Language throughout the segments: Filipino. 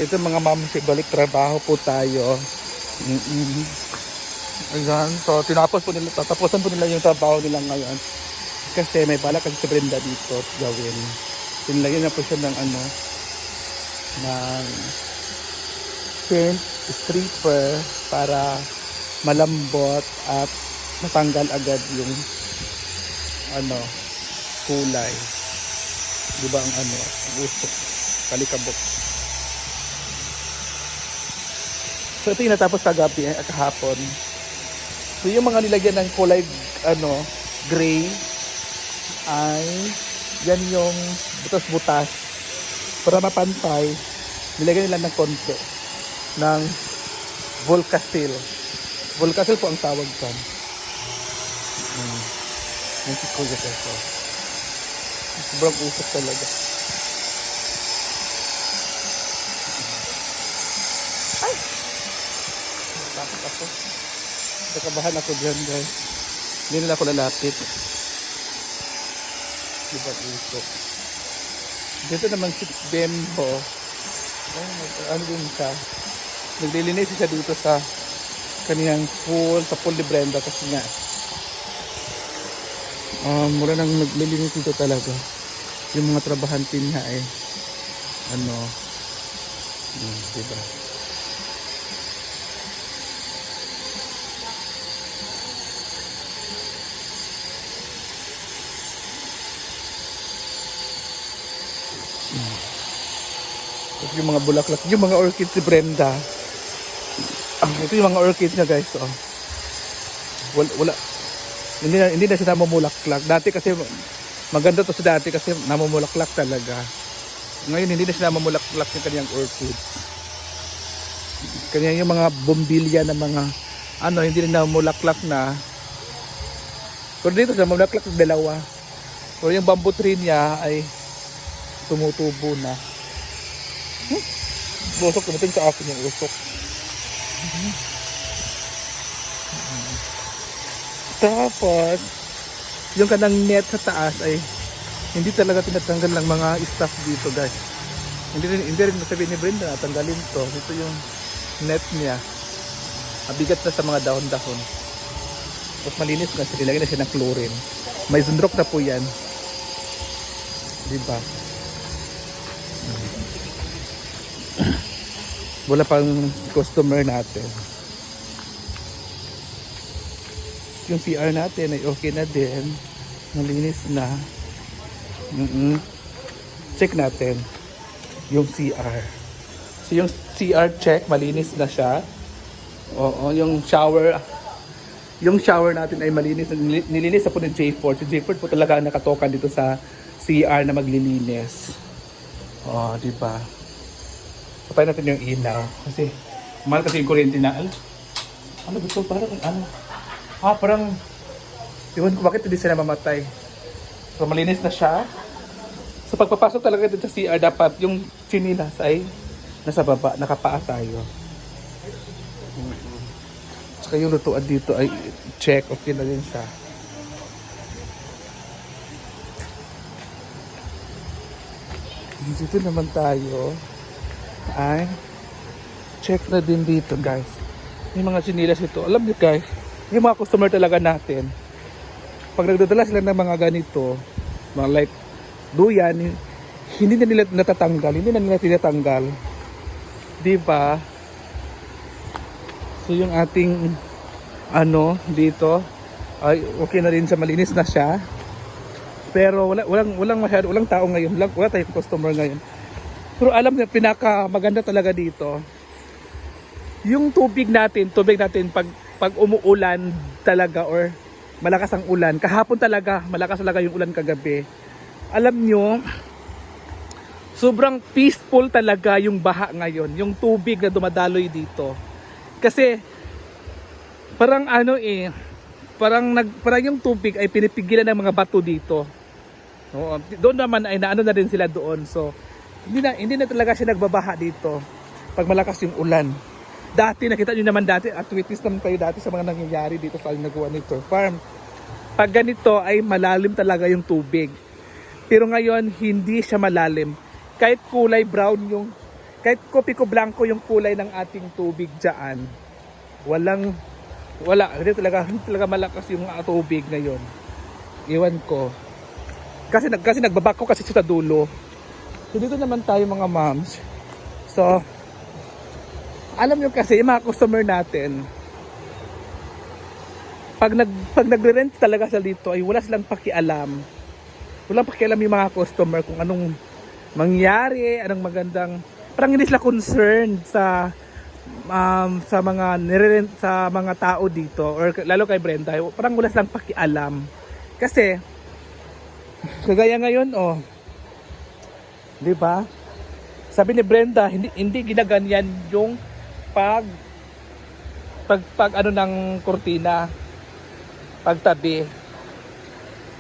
Ito mga mamsi, balik trabaho po tayo. Ayan, so tatapusan po nila yung trabaho nila ngayon. Kasi may balak kasi si Brenda dito gawin. Tinlagyan na po siya ng ng paint stripper para malambot at matanggal agad yung kulay. Diba ang usok, kalikabok. So ito yung natapos kagabi at kahapon. So yung mga nilagyan ng kulay gray ay yan yung butas-butas para mapantay. Nilagyan nila ng konti ng Volcasil. Volcasil po ang tawag dyan. Yung sikuya ito. Sobrang usok talaga. Ay! Takot ako. Nakabahan ako dyan, guys. Hindi nila ako lalapit. Diba usok? Dito naman si Bembo. Oh my God. Ano din siya? Naglilinis siya dito sa kaniyang pool, sa pool ni Brenda kasi nga. Mula nang naglilinis dito talaga. Yung mga trabahante niya diba? Tapos yung mga bulaklak, yung mga orchids ni Brenda. Ito yung mga orchids niya, guys. Wala. Hindi na siya namumulaklak. Dati kasi maganda to sa dati kasi namumulaklak talaga. Ngayon hindi na siya namumulaklak yung kanyang orchids. Kanya yung mga bombilya na mga hindi na namumulaklak na. Pero dito siya namumulaklak ng dalawa. Pero yung bamboo tree niya ay tumutubo na. Usok, tumating sa akin yung usok. Tapos yung kanang net sa taas ay hindi talaga tinatanggal ng mga staff dito, guys. Hindi rin masabihin ni Brenda na tanggalin to. Ito yung net niya. Mabigat na sa mga dahon-dahon. Tapos malinis na siya. Nilagyan na siya ng chlorine. May zundrok na po yan. Diba? Wala pang customer natin. Yung CR natin ay okay na din. Malinis na. Check natin yung CR. So yung CR check, malinis na siya. Oo, yung shower natin ay malinis. Nilinis na po ni J4. Si J4 po talaga nakatokan dito sa CR na maglilinis. Oh, di ba? Tapay natin yung ilaw kasi mahal kasi yung kuryente na. Ano gusto? Parang iwan ko bakit hindi sila mamatay. So malinis na siya. So pagpapasok talaga dito sa CR, dapat yung chinilas ay nasa baba, nakapaa tayo. Saka yung lutuan dito ay check, okay na din siya. Dito naman tayo ay check na din dito, guys. Yung mga chinilas ito, alam niyo guys, yung mga customer talaga natin, pag nagdadala sila ng mga ganito, mga like duyan, hindi na nila natatanggal, hindi na nila tinatanggal, diba? So yung ating dito ay okay na rin siya, malinis na siya, pero walang tao ngayon, wala tayong customer ngayon. Pero alam niyo, pinaka maganda talaga dito yung tubig natin pag umuulan talaga or malakas ang ulan. Kahapon talaga, malakas talaga yung ulan kagabi. Alam nyo, sobrang peaceful talaga yung baha ngayon. Yung tubig na dumadaloy dito. Kasi, parang parang yung tubig ay pinipigilan ng mga bato dito. No? Doon naman ay naano na rin sila doon. So, hindi na talaga siya nagbabaha dito pag malakas yung ulan. Dati, nakita nyo naman dati, at witness naman kayo dati sa mga nangyayari dito sa nagawa nito farm. Pag ganito ay malalim talaga yung tubig. Pero ngayon, hindi siya malalim. Kahit kulay brown kahit kopi ko blanco yung kulay ng ating tubig dyan, wala, hindi talaga malakas yung tubig ngayon. Iwan ko. Kasi nagbabak ko kasi sa dulo. So dito naman tayo mga moms. So, alam nyo kasi, yung mga customer natin, pag nagre-rent talaga sa dito, ay wala silang pakialam. Walang pakialam yung mga customer kung anong mangyari, anong magandang, parang hindi sila concerned sa mga nire-rent sa mga tao dito, or lalo kay Brenda, parang wala silang pakialam. Kasi, kagaya ngayon, di ba? Sabi ni Brenda, hindi ginaganyan yung pag ano ng kurtina, pagtabi.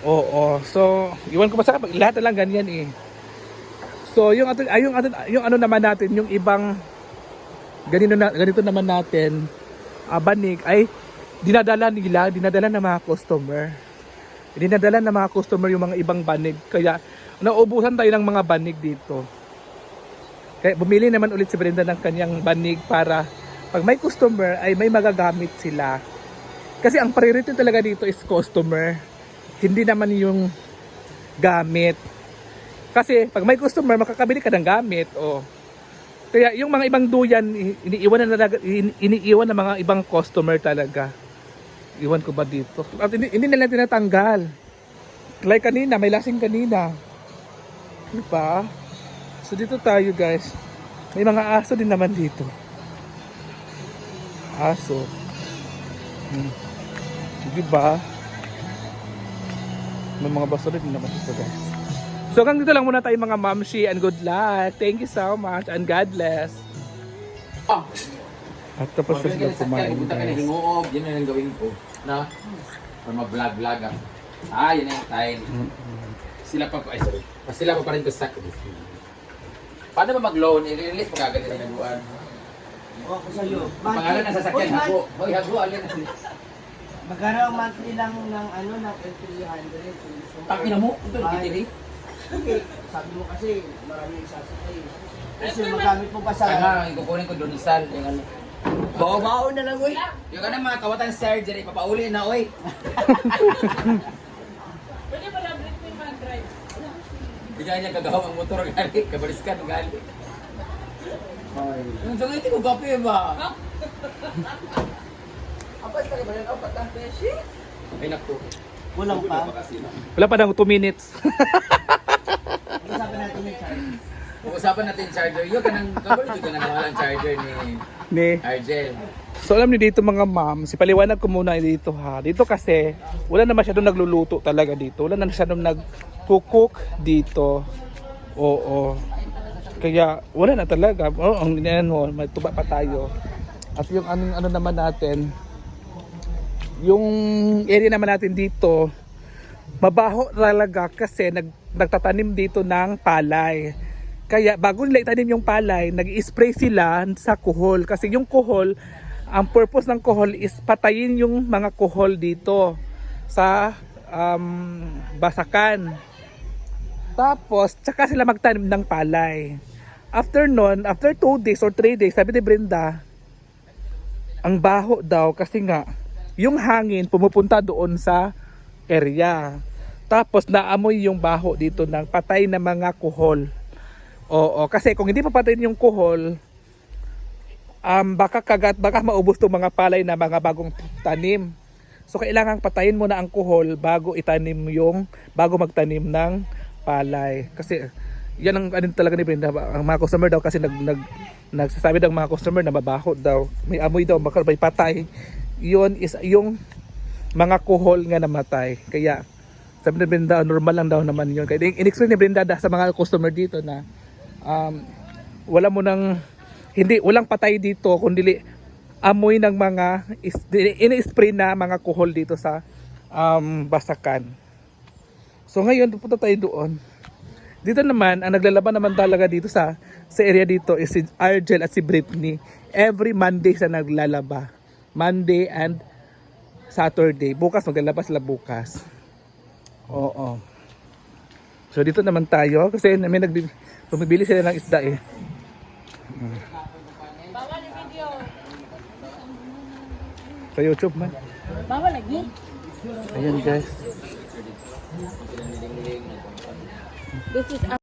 Oo. So, iwan ko pa sa lahat na lang ganyan eh. So, yung ano naman natin, yung ibang ganito naman natin, banig ay dinadala ng mga customer. Dinadala ng mga customer yung mga ibang banig. Kaya nauubusan tayo ng mga banig dito. Kaya bumili naman ulit si Brenda ng kanyang banig para pag may customer ay may magagamit sila. Kasi ang priority talaga dito is customer. Hindi naman yung gamit. Kasi pag may customer, makakabili ka ng gamit. Kaya yung mga ibang duyan, iniiwan ng mga ibang customer talaga. Iwan ko ba dito? At hindi nila tinatanggal. Like kanina, may lasing kanina. Diba? So dito tayo guys. May mga aso din naman dito. Aso. Diba? May mga basura din naman dito guys. So hanggang dito lang muna tayo mga mamshi, and good luck. Thank you so much and God bless. At tapos na sila kumain guys. Yun na yung gawin ko. Na? Para mag-vlog-vlog yun na yung time. Sila pa rin ko sa paano ba mag-loan? I-release mo kagad yung naguan. Ako sa'yo. Pangalan ng sasakyan, hago. Hoy, hago, alin. Magkano ang monthly lang ng ng 300. Pakina mo, ito, nagtitiri. Sabi mo kasi, maraming sasakay. Kasi magamit mo pa sa... Sana, ikukunin ko doon isal. Yung ano. Bao-bao na lang, uy. Yung ano, mga kawatan surgery, papauli na, oy. Pwede ba lang break mo yung mga drive? Bigyan niya kagawa ang motor galing, kabariskan galing. Yung sangiti ko kape ba? Apat ka ba yan? Apat ang peshi? Ay naku. Kulang pa. Wala pa ng 2 minutes. Usapan natin yung charge. Usapan natin yung charger. Yung kanang kabalo dito na nawalan charger ni Argel. So alam niyo dito mga ma'am, paliwanag ko muna dito ha. Dito kasi wala na masyadong nagluluto talaga dito. Wala na masyadong nag-cook dito. Oo. Kaya wala na talaga. Ang may tuba pa tayo. At yung ano naman natin, yung area naman natin dito, mabaho talaga kasi nagtatanim dito ng palay. Kaya bago nila itanim yung palay, nag-i-spray sila sa kuhol. Kasi yung kuhol, ang purpose ng kuhol is patayin yung mga kuhol dito sa basakan. Tapos, tsaka sila magtanim ng palay. After 2 days or 3 days, sabi ni Brenda, ang baho daw kasi nga, yung hangin pumupunta doon sa area. Tapos naamoy yung baho dito ng patay na mga kuhol. Oo, kasi kung hindi papatayin yung kuhol, baka maubos tong mga palay na mga bagong tanim. So kailangan patayin mo na ang kuhol bago magtanim ng palay. Kasi yan ang talaga ni Brenda, ang mga customer daw kasi nagsasabi daw mga customer na mabaho daw, may amoy daw, baka may patay. Yun is yung mga kuhol nga namatay. Kaya sabi ni Brenda, normal lang daw naman yun. Kaya in-explain ni Brenda sa mga customer dito na walang patay dito kundi amoy ng mga ini-spray na mga kuhol dito sa basakan. So ngayon pupunta tayo doon. Dito naman ang naglalaban naman talaga dito sa area dito is si Argel at si Britney. Every Monday sa naglalaba. Monday and Saturday. Bukas maglalaba sila bukas. Oo. So dito naman tayo kasi may bumibili sila ng isda eh. Bawal yung video. Sa YouTube man. Bawal lagi? Ayan guys. This is